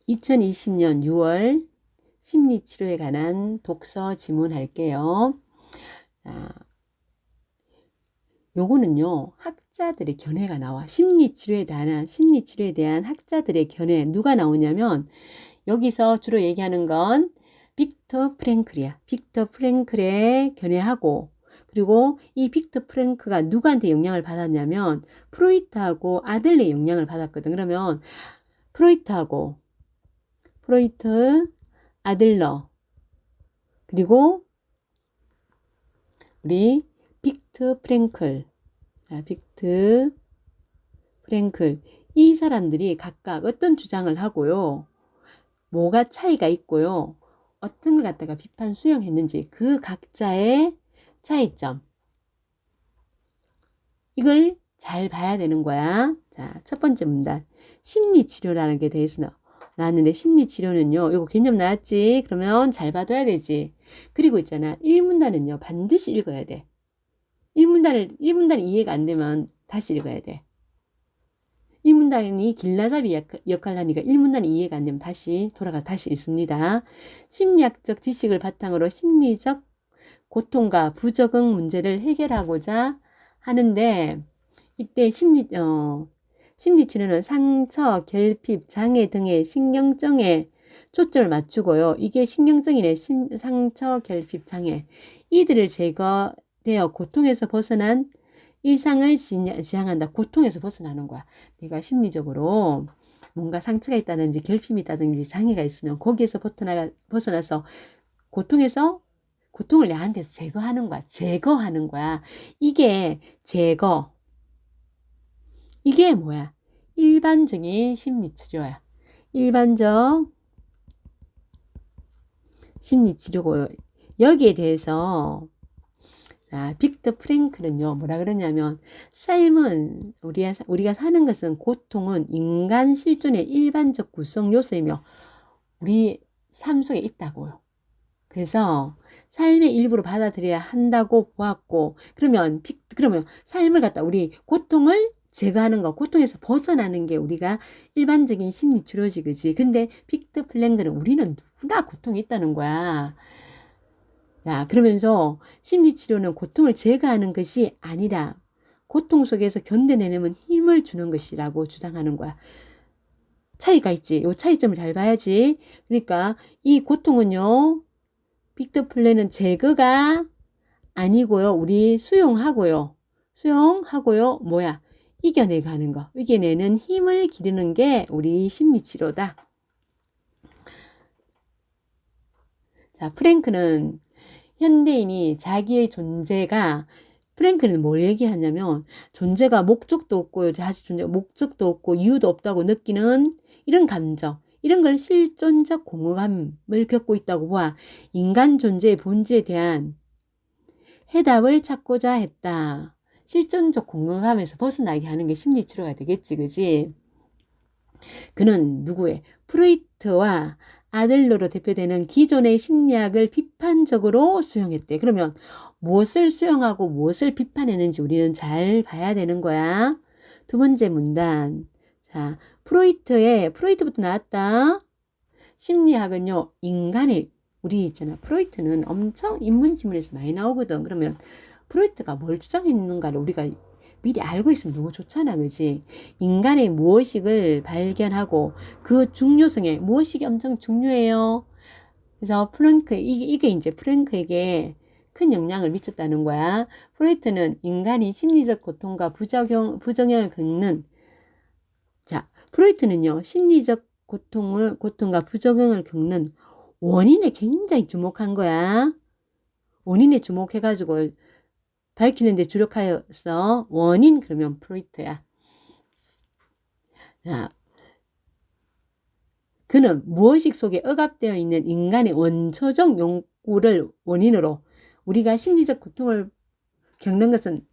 2020년 6월 심리치료에 관한 독서 지문할게요. 요거는요, 학자들의 견해가 나와. 심리치료에 대한 학자들의 견해. 누가 나오냐면, 여기서 주로 얘기하는 건 빅터 프랭클이야. 빅터 프랭클의 견해하고, 그리고 이 빅터 프랭크가 누구한테 영향을 받았냐면, 프로이트하고 아들레 영향을 받았거든. 그러면, 프로이트, 아들러, 그리고 우리 빅트 프랭클. 이 사람들이 각각 어떤 주장을 하고요. 뭐가 차이가 있고요. 어떤 걸 갖다가 비판 수용했는지 그 각자의 차이점. 이걸 잘 봐야 되는 거야. 자, 첫 번째 문단. 심리치료라는 게 대해서 나왔는데 심리치료는요. 이거 개념 나왔지? 그러면 잘 봐둬야 되지. 그리고 있잖아. 1문단은요. 반드시 읽어야 돼. 1문단이 이해가 안 되면 다시 읽어야 돼. 1문단이 길라잡이 역할을 하니까 1문단이 이해가 안 되면 다시 읽습니다. 심리학적 지식을 바탕으로 심리적 고통과 부적응 문제를 해결하고자 하는데 이때 심리치료는 상처, 결핍, 장애 등의 신경증에 초점을 맞추고요. 이게 신경증이네. 상처, 결핍, 장애. 이들을 제거되어 고통에서 벗어난 일상을 지향한다. 고통에서 벗어나는 거야. 내가 심리적으로 뭔가 상처가 있다든지 결핍이 있다든지 장애가 있으면 거기에서 벗어나서 고통을 내한테서 제거하는 거야. 이게 제거. 이게 뭐야? 일반적인 심리치료야. 일반적 심리치료고요. 여기에 대해서 빅터 프랭클은요, 뭐라 그러냐면, 삶은, 우리가 사는 것은 고통은 인간 실존의 일반적 구성 요소이며, 우리 삶 속에 있다고요. 그래서 삶의 일부로 받아들여야 한다고 보았고, 그러면 삶을 갖다 우리 고통을 제거하는 거, 고통에서 벗어나는 게 우리가 일반적인 심리치료지, 그지? 근데 빅터 플랭크는 우리는 누구나 고통이 있다는 거야. 야, 그러면서 심리치료는 고통을 제거하는 것이 아니라 고통 속에서 견뎌내는 힘을 주는 것이라고 주장하는 거야. 차이가 있지. 이 차이점을 잘 봐야지. 그러니까 이 고통은요, 빅터 플랜은 제거가 아니고요. 우리 수용하고요. 뭐야? 이겨내가는 거. 이겨내는 힘을 기르는 게 우리 심리치료다. 자, 프랭크는 현대인이 자기의 존재가 프랭클은 뭘 얘기하냐면 존재가 목적도 없고 목적도 없고 이유도 없다고 느끼는 이런 감정, 이런 걸 실존적 공허감을 겪고 있다고 봐. 인간 존재의 본질에 대한 해답을 찾고자 했다. 실존적 공허감에서 벗어나게 하는 게 심리치료가 되겠지, 그지? 그는 누구의? 프로이트와 아들러로 대표되는 기존의 심리학을 비판적으로 수용했대. 그러면 무엇을 수용하고 무엇을 비판했는지 우리는 잘 봐야 되는 거야. 두 번째 문단. 자, 프로이트부터 나왔다. 심리학은요, 우리 있잖아. 프로이트는 엄청 인문지문에서 많이 나오거든. 그러면 프로이트가 뭘 주장했는가를 우리가 미리 알고 있으면 너무 좋잖아, 그지? 인간의 무의식을 발견하고 그 중요성에 무의식이 엄청 중요해요. 그래서 이게 이제 프랭크에게 큰 영향을 미쳤다는 거야. 프로이트는 인간이 심리적 고통과 부정형을 겪는, 자, 프로이트는요, 심리적 고통과 부정형을 겪는 원인에 굉장히 주목한 거야. 원인에 주목해가지고 밝히는데 주력하여서 원인 그러면 프로이트야. 자, 그는 무의식 속에 억압되어 있는 인간의 원초적 욕구를 원인으로 우리가 심리적 고통을 겪는 것은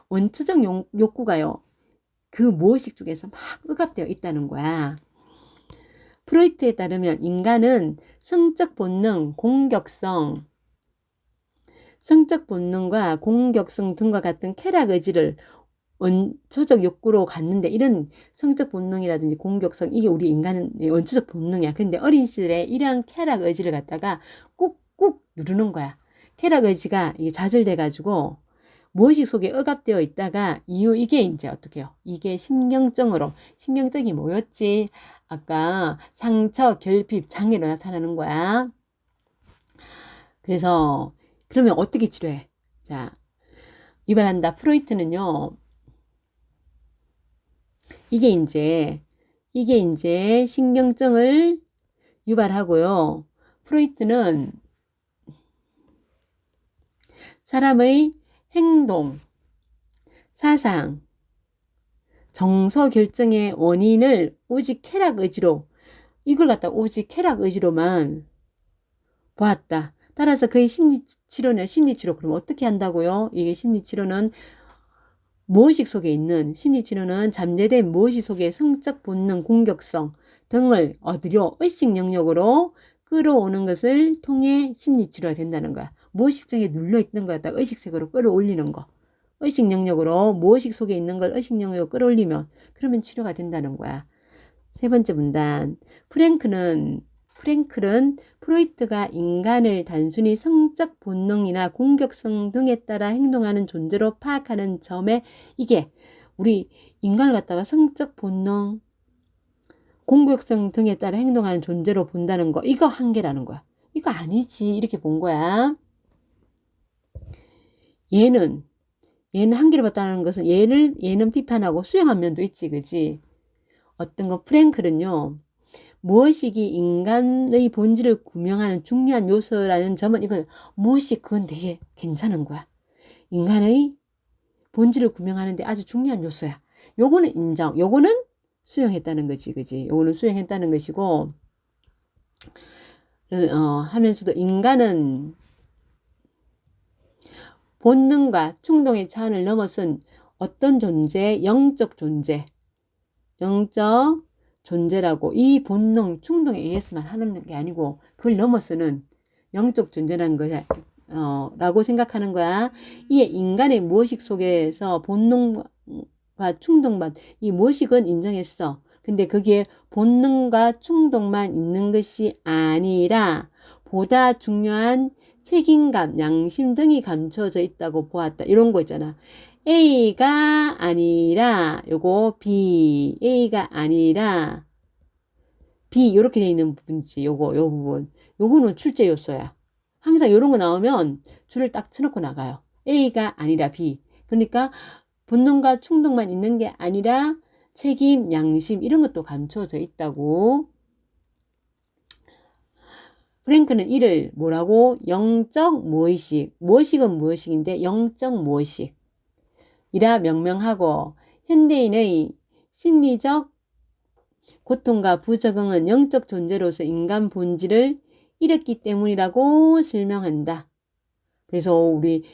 원초적 욕구가요. 그 무의식 쪽에서 막 억압되어 있다는 거야. 프로이트에 따르면 인간은 성적 본능과 공격성 등과 같은 쾌락 의지를 원초적 욕구로 갔는데 이런 성적 본능이라든지 공격성 이게 우리 인간의 원초적 본능이야. 근데 어린 시절에 이러한 쾌락 의지를 갖다가 꾹꾹 누르는 거야. 쾌락 의지가 이게 좌절돼 가지고 무의식 속에 억압되어 있다가 이후 이게 이제 어떻게 해요? 이게 신경적이 뭐였지? 아까 상처, 결핍, 장애로 나타나는 거야. 그래서 그러면 어떻게 치료해? 자, 유발한다. 프로이트는요. 이게 이제 신경증을 유발하고요. 프로이트는 사람의 행동, 사상, 정서 결정의 원인을 오직 쾌락 의지로 이걸 갖다 오직 쾌락 의지로만 보았다. 따라서 그의 심리치료 그럼 어떻게 한다고요? 이게 심리치료는 무의식 속에 있는 심리치료는 잠재된 무의식 속의 성적 본능, 공격성 등을 얻으려 의식 영역으로 끌어오는 것을 통해 심리치료가 된다는 거야. 무의식적에 눌려있는 걸 갖다가 의식색으로 끌어올리는 거. 의식 영역으로 무의식 속에 있는 걸 의식 영역으로 끌어올리면 그러면 치료가 된다는 거야. 세 번째 문단. 프랭클은 프로이트가 인간을 단순히 성적 본능이나 공격성 등에 따라 행동하는 존재로 파악하는 점에 이게 우리 인간을 갖다가 성적 본능, 공격성 등에 따라 행동하는 존재로 본다는 거 이거 한계라는 거야. 이거 아니지 이렇게 본 거야. 얘는 한계를 봤다는 것은 얘는 비판하고 수용한 면도 있지 그지? 어떤 거 프랭클은요. 무의식이 인간의 본질을 구명하는 중요한 요소라는 점은 이건 무의식 그건 되게 괜찮은 거야. 인간의 본질을 구명하는데 아주 중요한 요소야. 요거는 인정. 요거는 수용했다는 거지. 그지? 요거는 수용했다는 것이고 하면서도 인간은 본능과 충동의 차원을 넘어선 어떤 존재, 영적 존재라고 이 본능, 충동에 의해서만 하는 게 아니고 그걸 넘어서는 영적 존재라는 거야. 라고 생각하는 거야. 이에 인간의 무의식 속에서 본능과 충동만 이 무의식은 인정했어. 근데 그게 본능과 충동만 있는 것이 아니라 보다 중요한 책임감, 양심 등이 감춰져 있다고 보았다. 이런 거 있잖아. A가 아니라 요거 B, A가 아니라 B 이렇게 돼 있는 부분이지. 요 부분. 요거는 출제 요소야. 항상 요런 거 나오면 줄을 딱 쳐놓고 나가요. A가 아니라 B. 그러니까 본능과 충동만 있는 게 아니라 책임, 양심 이런 것도 감춰져 있다고. 프랭크는 이를 뭐라고? 영적 무의식. 무의식은 무의식인데 영적 무의식. 이라 명명하고 현대인의 심리적 고통과 부적응은 영적 존재로서 인간 본질을 잃었기 때문이라고 설명한다. 그래서 우리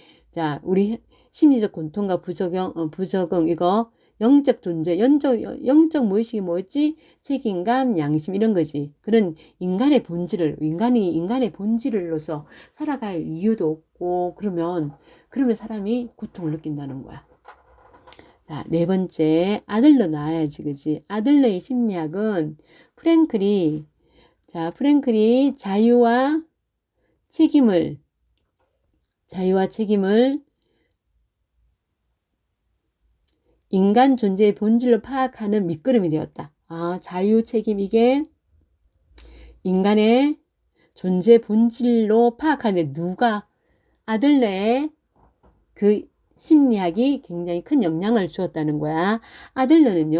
심리적 고통과 부적응 이거 영적 존재, 영적 무의식이 뭐였지? 책임감, 양심 이런 거지. 그런 인간의 본질로서 살아갈 이유도 없고 그러면 사람이 고통을 느낀다는 거야. 자, 네 번째, 아들러 나와야지, 그지? 아들러의 심리학은 프랭클이 자유와 책임을 인간 존재의 본질로 파악하는 밑거름이 되었다. 자유, 책임, 이게 인간의 존재 본질로 파악하는데 누가 아들러의 그 심리학이 굉장히 큰 영향을 주었다는 거야. 아들러는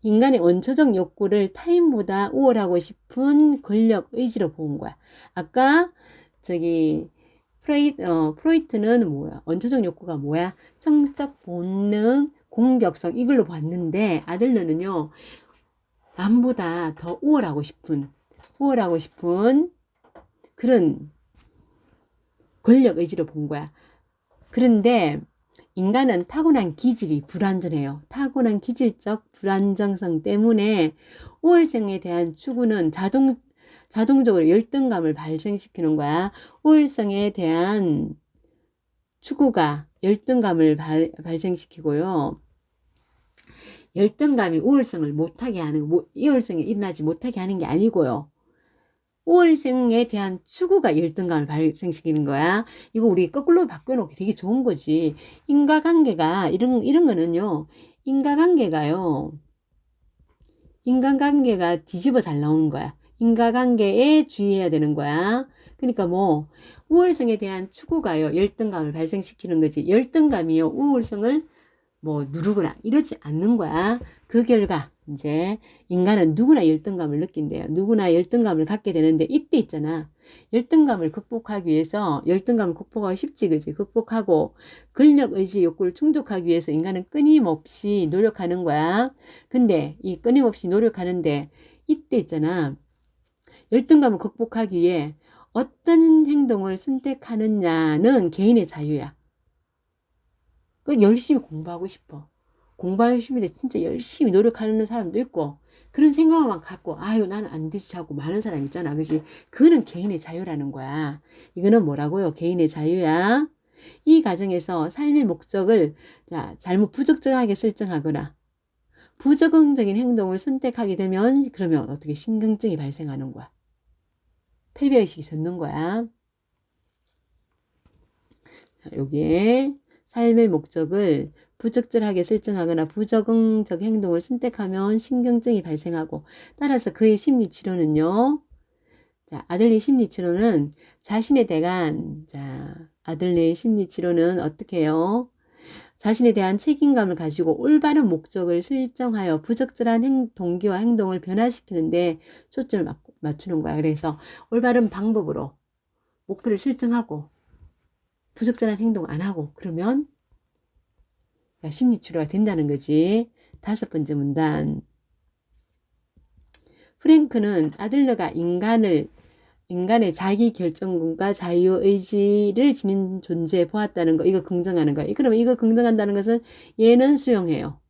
인간의 원초적 욕구를 타인보다 우월하고 싶은 권력 의지로 본 거야. 아까 프로이트는 뭐야? 원초적 욕구가 뭐야? 성적 본능, 공격성 이걸로 봤는데 아들러는요. 남보다 더 우월하고 싶은 그런 권력 의지로 본 거야. 그런데 인간은 타고난 기질이 불완전해요. 타고난 기질적 불안정성 때문에 우월성에 대한 추구는 자동적으로 열등감을 발생시키는 거야. 우월성에 대한 추구가 열등감을 발생시키고요. 열등감이 우울성을 못하게 하는, 우울성이 일어나지 못하게 하는 게 아니고요. 우울성에 대한 추구가 열등감을 발생시키는 거야. 이거 우리 거꾸로 바꿔놓기 되게 좋은 거지. 인과관계가, 이런 거는요, 인간관계가 뒤집어 잘 나오는 거야. 인과관계에 주의해야 되는 거야. 그러니까 뭐, 우울성에 대한 추구가요, 열등감을 발생시키는 거지. 열등감이요, 우울성을 뭐 누르거나 이러지 않는 거야. 그 결과 이제 인간은 누구나 열등감을 느낀대요. 누구나 열등감을 갖게 되는데 이때 있잖아. 열등감을 극복하기 위해서 열등감을 극복하기 쉽지 그지? 극복하고 근력 의지 욕구를 충족하기 위해서 인간은 끊임없이 노력하는 거야. 근데 이 끊임없이 노력하는데 이때 있잖아. 열등감을 극복하기 위해 어떤 행동을 선택하느냐는 개인의 자유야. 열심히 공부하고 싶어. 공부하기 싫은데 진짜 열심히 노력하는 사람도 있고 그런 생각만 갖고 아유 나는 안 되지 하고 많은 사람 있잖아. 그지? 그거는 개인의 자유라는 거야. 이거는 뭐라고요? 개인의 자유야. 이 과정에서 삶의 목적을 잘못 부적절하게 설정하거나 부적응적인 행동을 선택하게 되면 그러면 어떻게 신경증이 발생하는 거야. 패배의식이 솟는 거야. 여기에 삶의 목적을 부적절하게 설정하거나 부적응적 행동을 선택하면 신경증이 발생하고 따라서 그의 심리치료는요. 아들리 심리치료는 자신에 대한 아들리 심리치료는 어떻게 해요? 자신에 대한 책임감을 가지고 올바른 목적을 설정하여 부적절한 동기와 행동을 변화시키는데 초점을 맞추는 거야. 그래서 올바른 방법으로 목표를 설정하고 부적절한 행동 안 하고 그러면 심리치료가 된다는 거지. 5번째 문단. 프랭크는 아들러가 인간의 자기 결정권과 자유의지를 지닌 존재에 보았다는 거, 이거 긍정하는 거야. 그러면 이거 긍정한다는 것은 얘는 수용해요.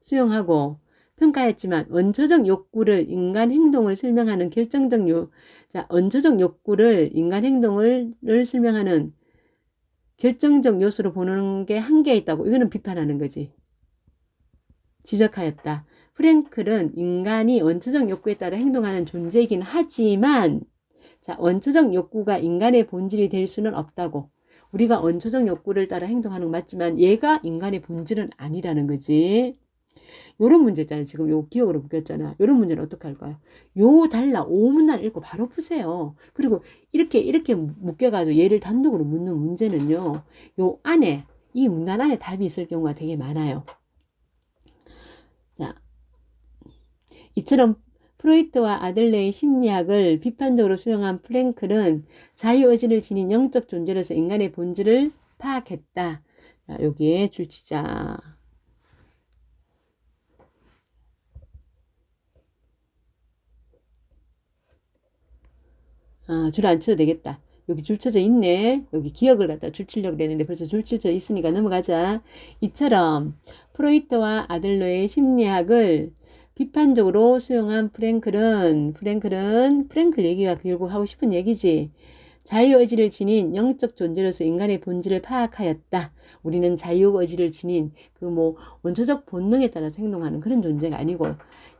수용하고 평가했지만 원초적 욕구를 인간 행동을 설명하는 원초적 욕구를 인간 행동을 설명하는 결정적 요소로 보는 게 한계에 있다고. 이거는 비판하는 거지. 지적하였다. 프랭클은 인간이 원초적 욕구에 따라 행동하는 존재이긴 하지만 원초적 욕구가 인간의 본질이 될 수는 없다고. 우리가 원초적 욕구를 따라 행동하는 건 맞지만 얘가 인간의 본질은 아니라는 거지. 요런 문제 있잖아요. 지금 요 기억으로 묶였잖아. 요런 문제는 어떻게 할까요? 요 달라 5문단 읽고 바로 푸세요. 그리고 이렇게 묶여가지고 얘를 단독으로 묻는 문제는요. 요 안에 이 문단 안에 답이 있을 경우가 되게 많아요. 자, 이처럼 프로이트와 아들레의 심리학을 비판적으로 수용한 프랭클은 자유의지를 지닌 영적 존재로서 인간의 본질을 파악했다. 자, 여기에 줄치자. 줄 안 쳐도 되겠다. 여기 줄 쳐져 있네. 여기 기억을 갖다 줄 치려고 그랬는데 벌써 줄 쳐져 있으니까 넘어가자. 이처럼 프로이트와 아들러의 심리학을 비판적으로 수용한 프랭클 얘기가 결국 하고 싶은 얘기지. 자유의지를 지닌 영적 존재로서 인간의 본질을 파악하였다. 우리는 자유의지를 지닌 원초적 본능에 따라서 행동하는 그런 존재가 아니고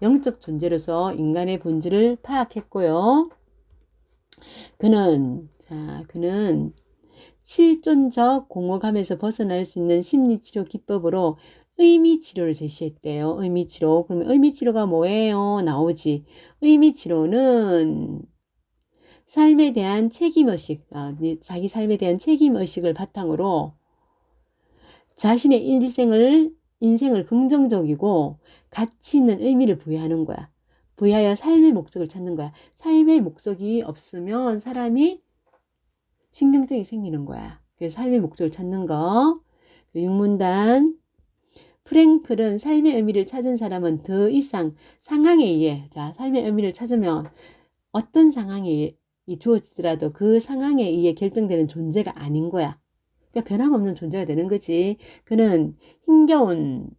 영적 존재로서 인간의 본질을 파악했고요. 그는 실존적 공허감에서 벗어날 수 있는 심리치료 기법으로 의미치료를 제시했대요. 의미치료. 그러면 의미치료가 뭐예요? 나오지. 의미치료는 삶에 대한 책임의식, 자기 삶에 대한 책임의식을 바탕으로 자신의 인생을 긍정적이고 가치 있는 의미를 부여하는 거야. 부여하여 삶의 목적을 찾는 거야. 삶의 목적이 없으면 사람이 신경증이 생기는 거야. 그래서 삶의 목적을 찾는 거. 6문단. 프랭클은 삶의 의미를 찾은 사람은 더 이상 상황에 의해, 삶의 의미를 찾으면 어떤 상황이 주어지더라도 그 상황에 의해 결정되는 존재가 아닌 거야. 그러니까 변함없는 존재가 되는 거지. 그는 힘겨운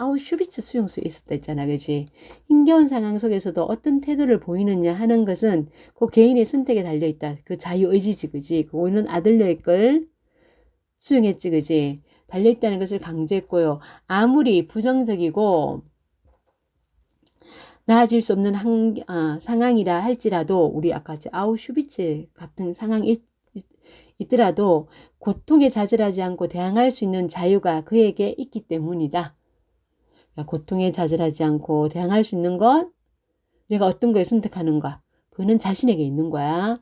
아우슈비츠 수용소에 있었다 했잖아. 그지? 힘겨운 상황 속에서도 어떤 태도를 보이느냐 하는 것은 그 개인의 선택에 달려있다. 그 자유의지지. 그지? 그거는 아들러의 걸 수용했지. 그지? 달려있다는 것을 강조했고요. 아무리 부정적이고 나아질 수 없는 상황이라 할지라도 우리 아까 아우슈비츠 같은 상황이 있더라도 고통에 좌절하지 않고 대항할 수 있는 자유가 그에게 있기 때문이다. 고통에 좌절하지 않고 대항할 수 있는 것, 내가 어떤 걸 선택하는가, 그는 자신에게 있는 거야.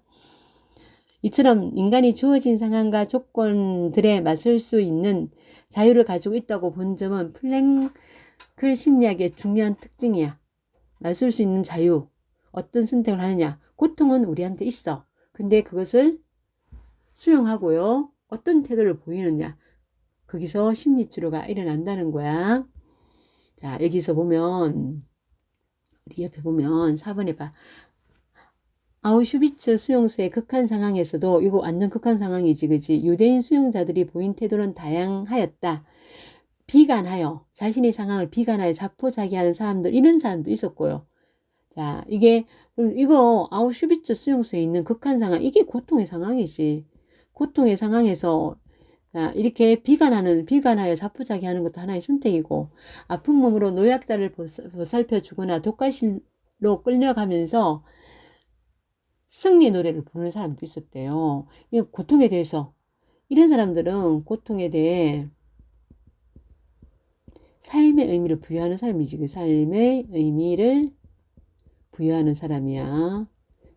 이처럼 인간이 주어진 상황과 조건들에 맞설 수 있는 자유를 가지고 있다고 본 점은 플랭클 심리학의 중요한 특징이야. 맞설 수 있는 자유, 어떤 선택을 하느냐. 고통은 우리한테 있어. 근데 그것을 수용하고요. 어떤 태도를 보이느냐. 거기서 심리치료가 일어난다는 거야. 자, 여기서 보면 우리 옆에 보면 4번에 봐. 아우슈비츠 수용소의 극한 상황에서도 이거 완전 극한 상황이지. 그지? 유대인 수용자들이 보인 태도는 다양하였다. 비관하여 자신의 상황을 비관하여 자포자기하는 사람들, 이런 사람도 있었고요. 자, 이거 아우슈비츠 수용소에 있는 극한 상황, 이게 고통의 상황이지. 고통의 상황에서 이렇게 비관하여 자포자기하는 것도 하나의 선택이고, 아픈 몸으로 노약자를 보살펴주거나 독가실로 끌려가면서 승리의 노래를 부르는 사람도 있었대요. 이 고통에 대해서, 이런 사람들은 고통에 대해 삶의 의미를 부여하는 사람이지. 그 삶의 의미를 부여하는 사람이야.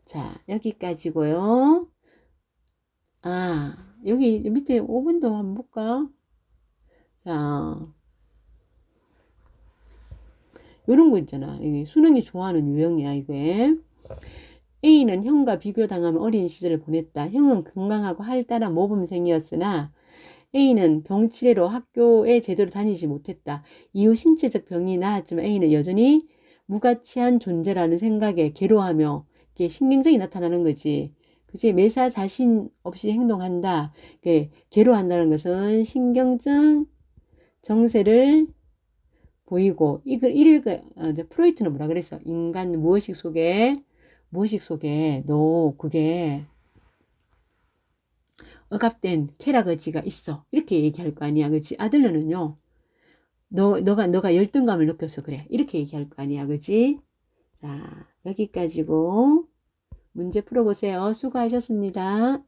자, 여기까지고요. 여기 밑에 5번도 한번 볼까? 자, 요런 거 있잖아. 이게 수능이 좋아하는 유형이야, 이게. A는 형과 비교당하며 어린 시절을 보냈다. 형은 건강하고 활달한 모범생이었으나 A는 병치레로 학교에 제대로 다니지 못했다. 이후 신체적 병이 나았지만 A는 여전히 무가치한 존재라는 생각에 괴로워하며 이게 신경증이 나타나는 거지. 그치? 매사 자신 없이 행동한다. 괴로워한다는 것은 신경증 정세를 보이고, 프로이트는 뭐라 그랬어? 인간 무의식 속에 너 그게 억압된 쾌락 의지가 있어. 이렇게 얘기할 거 아니야. 그치? 아들러는요, 너가 열등감을 느껴서 그래. 이렇게 얘기할 거 아니야. 그치? 자, 여기까지고 문제 풀어보세요. 수고하셨습니다.